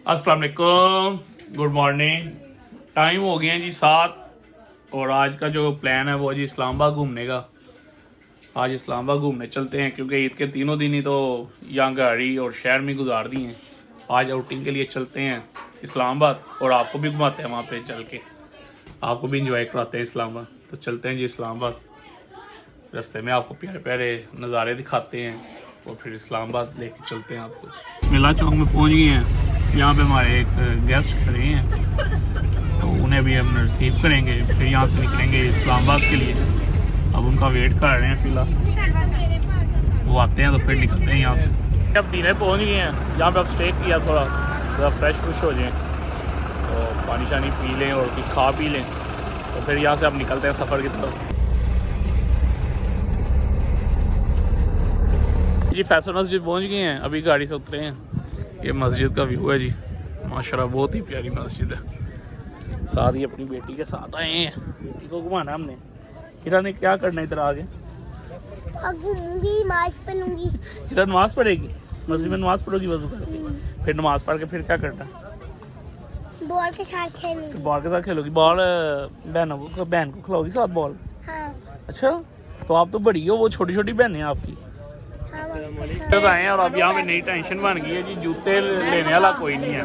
अस्सलाम वालेकुम, good morning. Time हो गया जी 7 और आज का जो प्लान है वो जी इस्लामाबाद घूमने का। आज इस्लामाबाद घूमने चलते हैं क्योंकि ईद के तीनों दिन ही तो यहाँ गाड़ी और शहर में गुजार दिए हैं। आज आउटिंग के लिए चलते हैं इस्लामाबाद और आपको भी घुमाते हैं वहाँ पे चल के, आपको भी इंजॉय कराते हैं इस्लामाबाद। तो चलते हैं जी इस्लामाबाद, रास्ते में आपको प्यारे प्यारे नज़ारे दिखाते हैं और फिर इस्लामाबाद लेके चलते हैं आपको। मिला चौक में पहुँच गए हैं। यहाँ पे हमारे एक गेस्ट खड़े हैं तो उन्हें भी हम रिसीव करेंगे, फिर यहाँ से निकलेंगे इस्लामाबाद के लिए। अब उनका वेट कर रहे हैं फिलहाल, वो आते हैं तो फिर निकलते हैं यहाँ से। अब दीने पहुँच गए हैं, यहाँ पे अब स्टे किया, थोड़ा फ्रेश फ्रेश हो जाएँ तो पानी शानी पी लें और कुछ खा पी लें, तो फिर यहाँ से अब निकलते हैं सफ़र की तरफ। जी फैसल मस्जिद पहुँच गए हैं, अभी गाड़ी से उतरे हैं। ये मस्जिद का व्यू है जी, माशाल्लाह बहुत ही प्यारी मस्जिद है। साथ ही अपनी बेटी के साथ आए हैं, बेटी को घुमाना हमने। हिरा ने क्या करना है इधर आगे? घूमूंगी, नमाज पढ़ूंगी। हिरा नमाज पढ़ेगी, मस्जिद में नमाज पढ़ोगी वजू करके, फिर नमाज पढ़ के फिर क्या करना? बॉल के साथ खेलूंगी। बॉल के साथ खेलोगी? बॉल बहन को खिलाओगी साथ बॉल? हाँ। अच्छा, तो आप तो बड़ी हो, वो छोटी छोटी बहन है आपकी। जब आए हैं और अब यहाँ पे नई टेंशन बन गई है जी, जूते लेने वाला कोई नहीं है,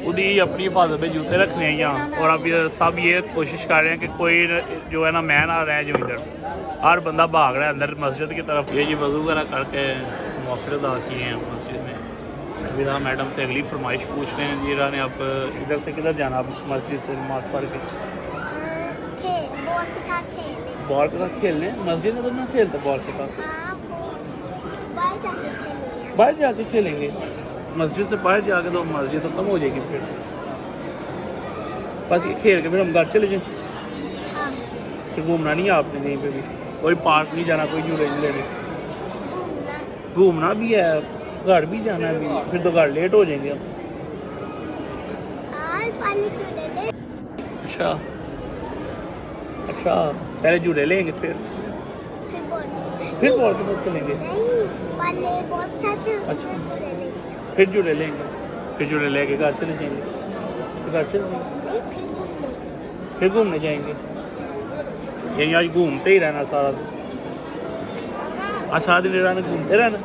खुद ही अपनी हिफाजत पे जूते रखने हैं यहाँ। और अब सब ये कोशिश कर रहे हैं कि कोई जो है ना मैं ना रहे जो इधर, हर बंदा भाग रहा है अंदर मस्जिद की तरफ। ये जी वजू वगैरह करके मुआफ़िर अदा किए हैं मस्जिद में। विरा मैडम से अगली फरमाइश पूछ रहे हैं। जीरा ने अब इधर से किधर जाना? अब मस्जिद से नमाज पढ़ के बॉल के साथ खेलने? मस्जिद में तो ना खेलते बॉल के साथ, बाहर जाके खेलेंगे। मस्जिद से बाहर जाके तो मस्जिद तो कम हो जाएगी, फिर बस ये खेल के फिर हम घर चले जाएं। फिर घूमना नहीं है आपने कहीं पे भी? कोई पार्क नहीं जाना, कोई झूले नहीं लेने? घूमना भी है, घर भी जाना है भी, फिर तो घर लेट हो जाएंगे हम। अच्छा अच्छा, पहले झूले लेंगे फिर बॉल के साथ खेलेंगे। अच्छा, फिर झूले लेंगे, फिर झूले लेके घर चले जाएंगे, घर चले जाएंगे, फिर घूमने जाएंगे। यही आज घूमते ही रहना सारा दिन, आज सारा दिन इरा ने घूमते रहना।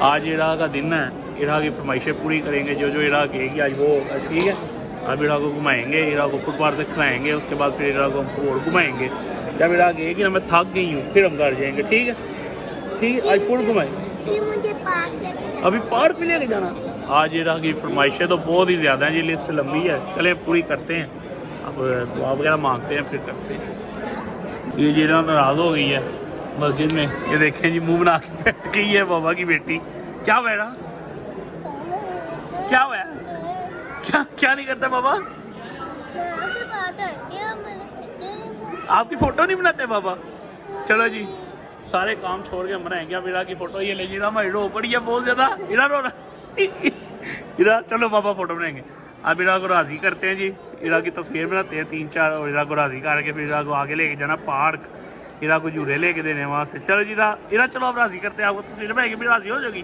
आज इरा का दिन है, इरा की फरमाइशें पूरी करेंगे, जो जो इरा कहेगी आज वो होगा, ठीक है। अब इरा को घुमाएंगे, इरा को फुटबॉल से खिलाएंगे, उसके बाद फिर इरा को हम और घुमाएंगे। जब इरा कहेगी ना मैं थक गई हूँ, फिर हम घर जाएंगे, ठीक है ठीक है। आज फुट घुमाएंगे, मुझे अभी पार्क भी लेके जाना। आज इरा की फरमाइशें तो बहुत ही ज़्यादा हैं जी, लिस्ट लंबी है, चले पूरी करते हैं। अब दुआ वगैरह मांगते हैं फिर करते हैं। ये जीरा नाराज़ हो गई है मस्जिद में, ये देखें जी मुँह बना के बैठ गई है बाबा की बेटी। क्या बेटा, क्या हुआ? क्या नहीं करता बाबा? आपकी फोटो नहीं बनाते बाबा? चलो जी, सारे काम छोड़ के बनाएंगे अब इरा की फोटो। ये ले जीरा हमारी रो पड़ी है बहुत ज्यादा, इरा रो रहा इरा। चलो बाबा फोटो बनाएंगे। अब इरा को राजी करते हैं जी, इरा की तस्वीर बनाते हैं 3-4 और इरा को राजी करके फिर इरा को आगे लेके जाना पार्क, इरा को झूले लेके देने वहाँ से। चलो जी इरा चलो अब राजी करते हैं आपको, तस्वीर बनाएंगे फिर राजी हो जाएगी,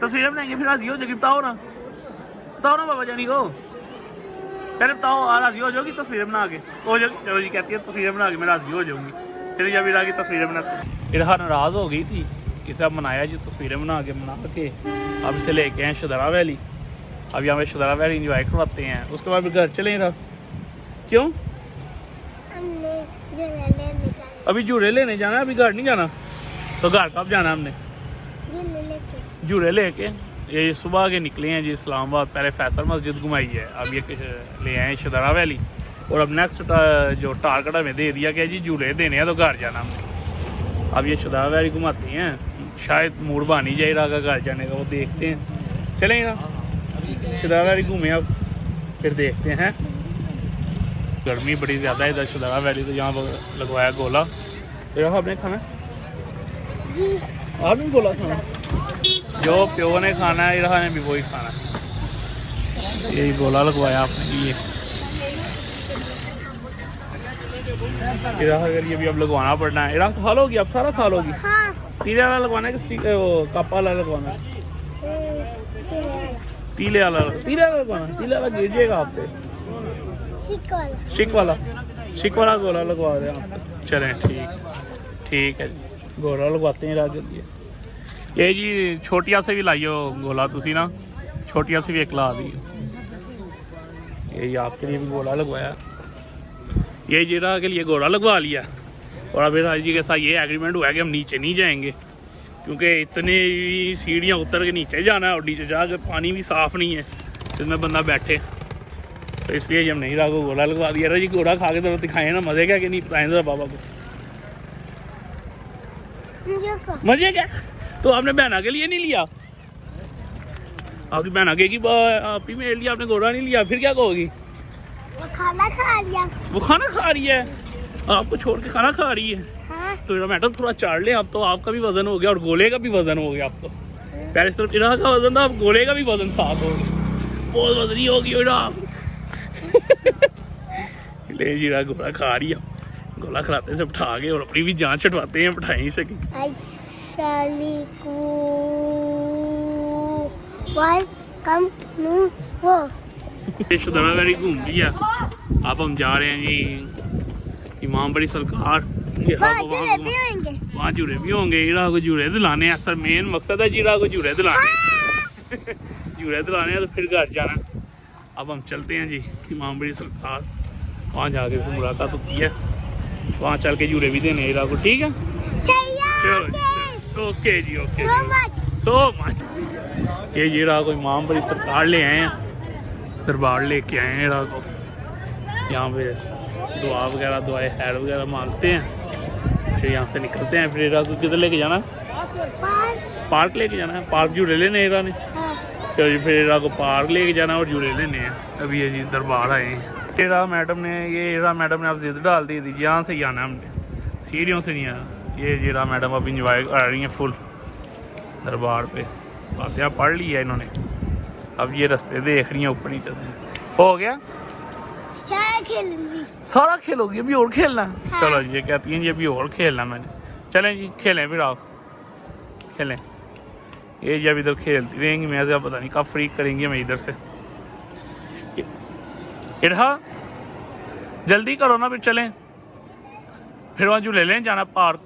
तस्वीर बनाएंगे फिर राजी हो जाएगी। बताओ ना बाबा जानी को, पहले बताओ राजी हो जाओगी तस्वीर बना के? हो जाएगी। चलो जी कहती है तस्वीर बना के मैं राजी हो जाऊँगी। चलिए जब इरा की तस्वीरें बनाते हैं। इरा नाराज़ हो गई थी, इसे अब मनाया जी, तस्वीरें बना के अब इसे लेके आए शदरा वैली। अब यहाँ पे शदरा वैली इंजॉय करवाते हैं, उसके बाद फिर घर चले रहा। क्यों? अभी झूले लेने जाना है, अभी घर नहीं जाना। तो घर कब जाना हमने? झूले लेके ये सुबह के निकले हैं जी इस्लामाबाद। पहले फैसल मस्जिद घुमाई है, अब ये ले आए शदरा वैली और अब नेक्स्ट जो टारगेट हमें दे दिया कि जी झूले देने हैं तो घर जाना हमने। अब ये शदरा वैली घुमाते हैं, शायद मूड बन ही जाए रहा घर जाने का, वो देखते हैं। चलें ना शदरा वैली घूमे, अब फिर देखते हैं। गर्मी बड़ी ज़्यादा है इधर शदरा वैली, तो यहाँ पर लगवाया गोला। तो यहाँ आपने खाना? आपने गोला खाना? जो प्यो ने खाना है इरा ने भी वही खाना है। यही गोला लगवाया आपने, ये इरा के लिए भी अब लगवाना पड़ना है। इरा खा लोगी? अब सारा खा लोगी? हाँ। तीरे वाला लगवाना है कि वो कप वाला लगवाना है? तीले वाला लगवाना, तीले वाला गिर जाएगा आपसे। स्टिक वाला गोला लगवा दें आप। चलें ठीक है जी, गोला लगवाते हैं राज जल्दी। ये जी छोटिया से भी लाइयो गोला तुसी ना, छोटिया से भी एक ला दी। ये आपके लिए भी गोला लगवाया, ये जीरा के लिए गोला लगवा लिया। और अभी राज जी के साथ ये एग्रीमेंट हुआ है कि हम नीचे नहीं जाएंगे, क्योंकि इतनी सीढ़ियाँ उतर के नीचे जाना है और नीचे जाकर पानी भी साफ़ नहीं है जिसमें बंदा बैठे, तो इसलिए हम नहीं रहा को गोला लगवा दिया। जी गोला खा के तो दिखाए ना मज़े क्या कि नहीं, बताएं जरा बाबा को मज़े क्या। तो आपने बहना के लिए नहीं लिया, आपकी बहन आगे की आप ही में लिया, आपने गोला नहीं लिया, फिर क्या कहोगी? वो खाना खा लिया। वो खाना खा रही है, आपको छोड़ के खाना खा रही है। हाँ। तो मैडम थोड़ा चाड़ ले, अब तो आपका भी वजन हो गया और गोले का भी वजन हो गया। अब तो पहले सिर्फ इरा का वजन था, अब गोले का भी वजन साथ हो गया, बहुत वजनी होगी इरा। ले जीरा गोला खा रही है, गोला खिलाते से उठा के और अपनी भी जान छटवाते हैं, बिठाई से रिश्तेदारी घूम लिया। अब हम जा रहे हैं जी इमाम बड़ी सरकार, वहाँ जूरे भी होंगे, जीरा को जूरे दिलाने हैं। सर मेन मकसद है जीरा को जूरे दिलाने, जूरे दिलाने हैं तो फिर घर जाना। अब हम चलते हैं जी इमाम बड़ी सरकार, वहाँ जाके फिर मुलाकात होती है, वहाँ चल के जूरे भी देने हीरा को। ठीक है, चलो ओके जी, ओके सो मच। ये हीरा को इमाम बड़ी सरकार ले आए हैं, दरबार लेके आए हैं हीरा को। यहाँ पे दुआ वगैरह, दुआए खैर वगैरह मांगते हैं, फिर यहाँ से निकलते हैं। फिर हीरा को किधर लेके जाना? पार्क लेके जाना है, पार्क जूरे लेने हीरा ने। चलो जी, फिर हीरा को पार्क लेके जाना और जूरे लेने हैं। अभी ये जी दरबार आए हैं। हीरा मैडम ने अब जिद डाल दी थी, यहाँ से ही आना हमने, सीढ़ियों से नहीं आना। ये हीरा मैडम अब इंजॉय कर रही हैं फुल दरबार पे, फातिहा पढ़ ली है इन्होंने, अब ये रास्ते देख रही हैं ऊपर नीचे से। हो गया सारा खेलोगी, अभी और खेलना? हाँ। चलो जी, ये कहती हैं जी अभी और खेलना मैंने। चलें जी खेलें, फिर आप खेलें। ये जब इधर खेलती रहेंगी, मैं से पता नहीं कब फ्री करेंगी मैं इधर से। इरहा जल्दी करो ना, फिर चलें, फिर वहाँ झूले लें जाना पार्क।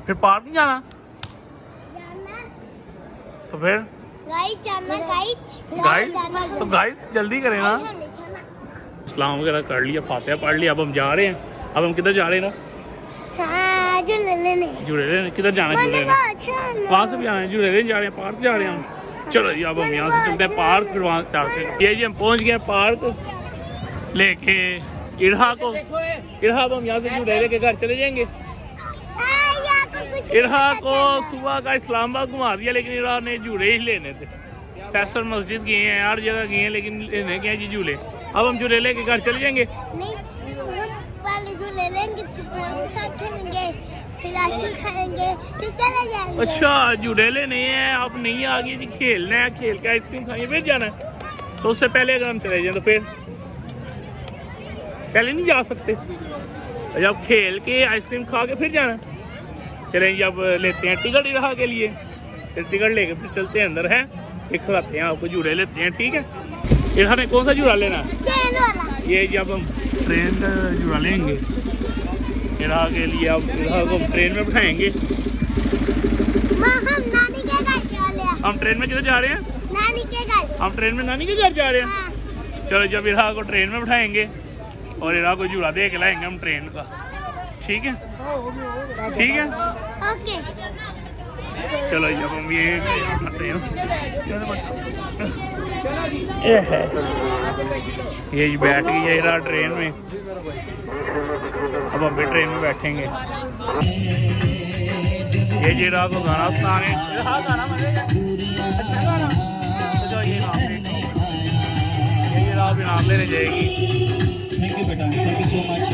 फिर पार्क नहीं जाना तो फिर गाइस तो गाइस जल्दी करें ना। इस्लाम वगैरह कर लिया, फातिहा पढ़ लिया, अब हम जा रहे हैं। अब हम किधर जा रहे हैं ना? झूले लेने। किधर जाना है? झूले लेने वहाँ से भी जाना है, झूले लेने जा रहे हैं, पार्क जा रहे हैं हम। चलो जी, अब हम यहाँ से चलते हैं पार्क, फिर वहाँ जाते हैं। ये जी हम पहुँच गए पार्क लेके इरहा को। इरहा अब हम यहाँ से झूले लेके घर चले जाएंगे। इरहा को सुबह का इस्लामाबाद घुमा दिया, लेकिन इरहा ने झूले ही लेने थे। फैसल मस्जिद गए हैं, हर जगह गए हैं, लेकिन लेने गए जी झूले। अब हम झूले लेके घर चले जाएंगे। नहीं, पहले झूले लेंगे, फिर साथ खेलेंगे, फिर आइसक्रीम खाएंगे, फिर चले जाएंगे। अच्छा, झूले लेने हैं, आप नहीं आ गए जी, खेलना है, खेल के आइसक्रीम खाएंगे फिर जाना है। तो उससे पहले अगर हम चले जाए तो फिर पहले नहीं जा सकते, जब खेल के आइसक्रीम खा के फिर जाना। चलें जी, अब लेते हैं टिकट इरहा के लिए, फिर टिकट लेके फिर चलते हैं अंदर है, फिर खिलाते हैं आपको, झूले लेते हैं। ठीक है, इरहा ने कौन सा झूला लेना है? ये जी अब हम ट्रेन का झूला लेंगे इरहा के लिए। अब इरहा को हम ट्रेन में बिठाएंगे। हम ट्रेन में किधर जा रहे हैं? नानी के घर। हम ट्रेन में नानी के घर जा रहे हैं। हाँ। चलो, जब इरहा को ट्रेन में बिठाएंगे और इरहा को झूला दे के लाएंगे हम ट्रेन का। ठीक है, ठीक है, ओके। चलो जब हम ये करते हैं, ये बैठ गई है इरा ट्रेन में। अब हम भी ट्रेन में बैठेंगे। ये जीरा को गाना सुनाएंगे, गाना बजेगा, अच्छा गाना। तो जो ये जीरा भी नाम लेने जाएगी। थैंक यू बेटा, थैंक यू सो मच।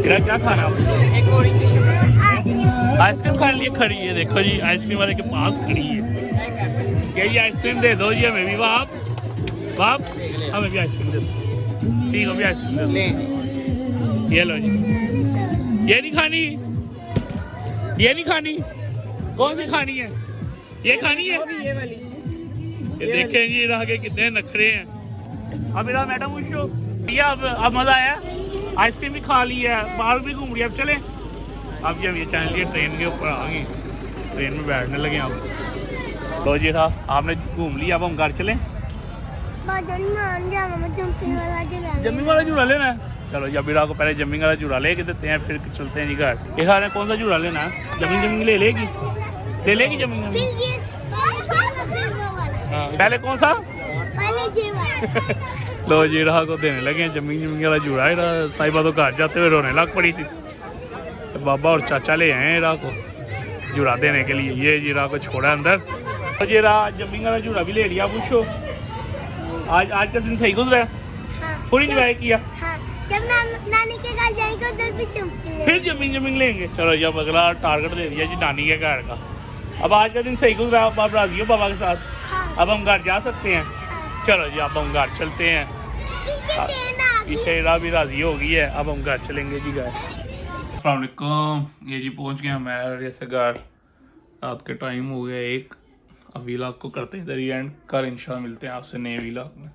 क्या खाना? आइसक्रीम खाने लिए खड़ी है, देखो जी आइसक्रीम वाले के पास खड़ी है। क्या ये आइसक्रीम दे दो जी हमें भी, बाप हमें भी आइसक्रीम दे दो। ठीक है, भी आइसक्रीम दे दो, ये लो जी। ये नहीं खानी, ये नहीं खानी, कौन सी खानी है? ये खानी है, ये वाली। ये देखें जी रहा के कितने नखरे हैं। अब मेरा मैडम पूछो भैया अब मजा आया, आइसक्रीम भी खा ली है, बाहर भी घूम लिया, अब चले। अब जब ये चैनल ये ट्रेन के ऊपर आ गई, ट्रेन में बैठने लगे अब। तो जी था आपने घूम लिया, अब हम घर चले। जम्मिंग वाला झूला लेना है, चलो जबीरा को पहले जम्मिंग वाला झूला ले के देते हैं, फिर चलते हैं जी घर। ये सारे कौन सा झूला लेना है? जम्मिंग जम्मिंग ले लेगी, ले लेगी जम्मिंग जम्मिंग। पहले कौन सा? लो जी रहा को देने लगे हैं जम्मिंग जम्मिंग वाला झूला। साहिबा तो घर जाते हुए रोने लग पड़ी थी, तो बाबा और चाचा ले आए राह को झूला देने के लिए। ये जी राह को छोड़ा अंदर, तो जी राह जम्मिंग वाला झूला भी ले लिया। पूछो आज का दिन सही गुजरा है, फुल इंजॉय किया। जब नानी के घर जाएंगे उधर भी जंपिंग फिर जमीन जमीन लेंगे। चलो जब अगला टारगेट दे दिया जी नानी के घर का। अब आज का दिन सही गुजरा, आप राजी हो बाबा के साथ? अब हम घर जा सकते हैं। चलो जी अब हम घर चलते हैं, पीछे भी राजी हो गई है, अब हम घर चलेंगे जी घर। अस्सलाम वालेकुम, ये जी पहुंच गए हमारे जैसे घर। रात के टाइम हो गया 1। अब व्लॉग को करते हैं इधर ही एंड, कर इंशाल्लाह मिलते हैं आपसे नए व्लॉग में।